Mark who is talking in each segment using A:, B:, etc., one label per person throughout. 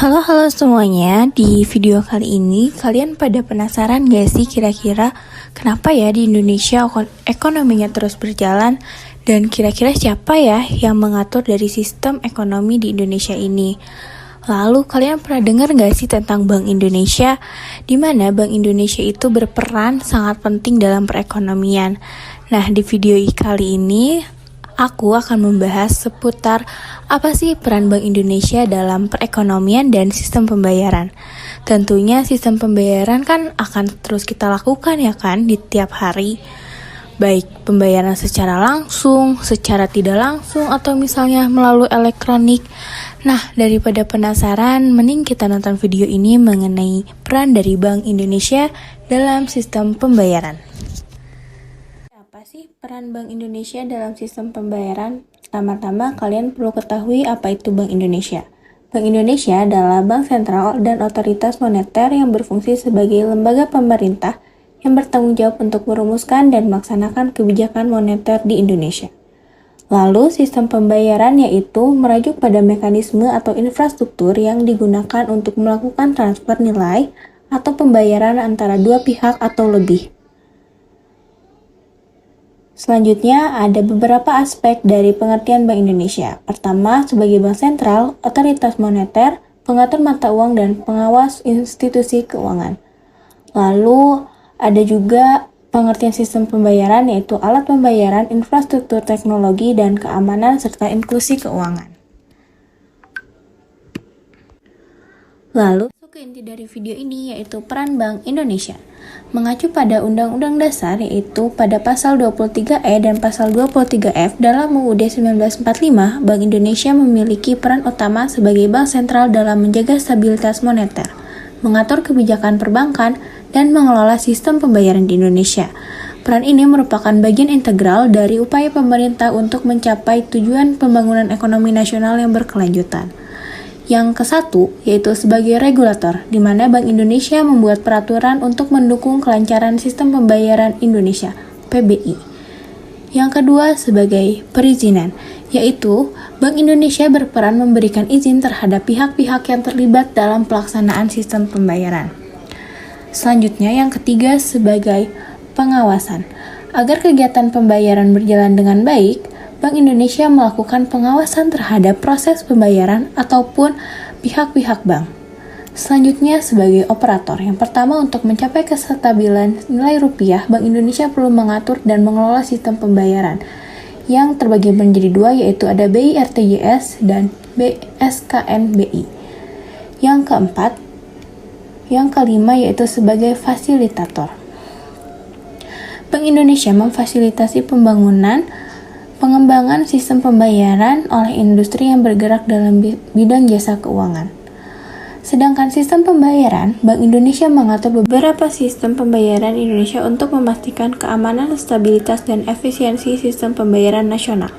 A: Halo semuanya, di video kali ini kalian pada penasaran gak sih kira-kira kenapa ya di Indonesia ekonominya terus berjalan dan kira-kira siapa ya yang mengatur dari sistem ekonomi di Indonesia ini? Lalu kalian pernah dengar gak sih tentang Bank Indonesia? Di mana Bank Indonesia itu berperan sangat penting dalam perekonomian. Nah, di video kali ini aku akan membahas seputar apa sih peran Bank Indonesia dalam perekonomian dan sistem pembayaran. Tentunya sistem pembayaran kan akan terus kita lakukan ya kan di tiap hari. Baik pembayaran secara langsung, secara tidak langsung, atau misalnya melalui elektronik. Nah, daripada penasaran, mending kita nonton video ini mengenai peran dari Bank Indonesia dalam sistem pembayaran. Apa sih peran Bank Indonesia dalam sistem pembayaran? Pertama-tama, kalian perlu ketahui apa itu Bank Indonesia. Bank Indonesia adalah bank sentral dan otoritas moneter yang berfungsi sebagai lembaga pemerintah yang bertanggung jawab untuk merumuskan dan melaksanakan kebijakan moneter di Indonesia. Lalu, sistem pembayaran yaitu merujuk pada mekanisme atau infrastruktur yang digunakan untuk melakukan transfer nilai atau pembayaran antara dua pihak atau lebih. Selanjutnya, ada beberapa aspek dari pengertian Bank Indonesia. Pertama, sebagai bank sentral, otoritas moneter, pengatur mata uang, dan pengawas institusi keuangan. Lalu, ada juga pengertian sistem pembayaran, yaitu alat pembayaran, infrastruktur teknologi, dan keamanan, serta inklusi keuangan. Lalu, ke inti dari video ini yaitu peran Bank Indonesia. Mengacu pada Undang-Undang Dasar yaitu pada pasal 23E dan pasal 23F dalam UUD 1945, Bank Indonesia memiliki peran utama sebagai bank sentral dalam menjaga stabilitas moneter, mengatur kebijakan perbankan, dan mengelola sistem pembayaran di Indonesia. Peran ini merupakan bagian integral dari upaya pemerintah untuk mencapai tujuan pembangunan ekonomi nasional yang berkelanjutan. Yang kesatu, yaitu sebagai regulator, di mana Bank Indonesia membuat peraturan untuk mendukung kelancaran sistem pembayaran Indonesia, PBI. Yang kedua, sebagai perizinan, yaitu Bank Indonesia berperan memberikan izin terhadap pihak-pihak yang terlibat dalam pelaksanaan sistem pembayaran. Selanjutnya, yang ketiga, sebagai pengawasan. Agar kegiatan pembayaran berjalan dengan baik, Bank Indonesia melakukan pengawasan terhadap proses pembayaran ataupun pihak-pihak bank. Selanjutnya, sebagai operator. Yang pertama, untuk mencapai kestabilan nilai rupiah, Bank Indonesia perlu mengatur dan mengelola sistem pembayaran yang terbagi menjadi dua, yaitu ada BI RTGS dan BSKN-BI. Yang kelima, yaitu sebagai fasilitator. Bank Indonesia memfasilitasi pengembangan sistem pembayaran oleh industri yang bergerak dalam bidang jasa keuangan. Sedangkan sistem pembayaran, Bank Indonesia mengatur beberapa sistem pembayaran Indonesia untuk memastikan keamanan, stabilitas, dan efisiensi sistem pembayaran nasional.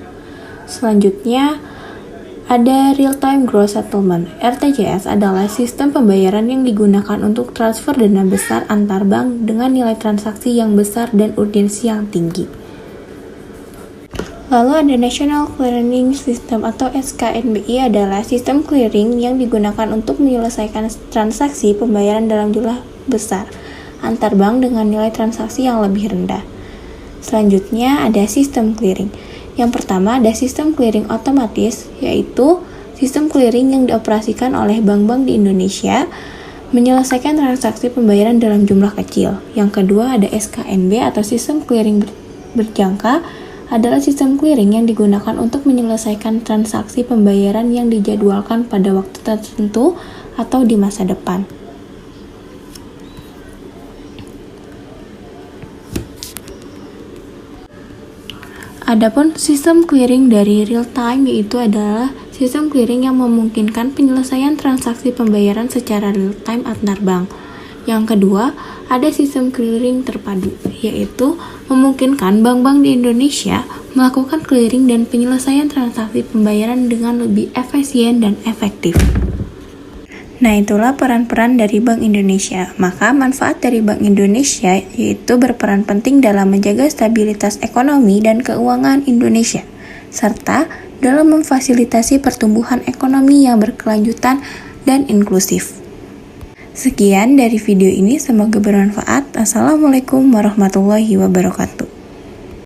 A: Selanjutnya, ada Real-Time Gross Settlement. RTGS adalah sistem pembayaran yang digunakan untuk transfer dana besar antar bank dengan nilai transaksi yang besar dan urgensi yang tinggi. Lalu ada National Clearing System atau SKNBI adalah sistem clearing yang digunakan untuk menyelesaikan transaksi pembayaran dalam jumlah besar antar bank dengan nilai transaksi yang lebih rendah. Selanjutnya ada sistem clearing. Yang pertama ada sistem clearing otomatis, yaitu sistem clearing yang dioperasikan oleh bank-bank di Indonesia menyelesaikan transaksi pembayaran dalam jumlah kecil. Yang kedua ada SKNB atau sistem clearing berjangka, adalah sistem clearing yang digunakan untuk menyelesaikan transaksi pembayaran yang dijadwalkan pada waktu tertentu atau di masa depan. Adapun sistem clearing dari real time yaitu adalah sistem clearing yang memungkinkan penyelesaian transaksi pembayaran secara real time antar bank. Yang kedua, ada sistem clearing terpadu, yaitu memungkinkan bank-bank di Indonesia melakukan clearing dan penyelesaian transaksi pembayaran dengan lebih efisien dan efektif. Nah, itulah peran-peran dari Bank Indonesia. Maka manfaat dari Bank Indonesia yaitu berperan penting dalam menjaga stabilitas ekonomi dan keuangan Indonesia, serta dalam memfasilitasi pertumbuhan ekonomi yang berkelanjutan dan inklusif. Sekian dari video ini, semoga bermanfaat. Assalamualaikum warahmatullahi wabarakatuh.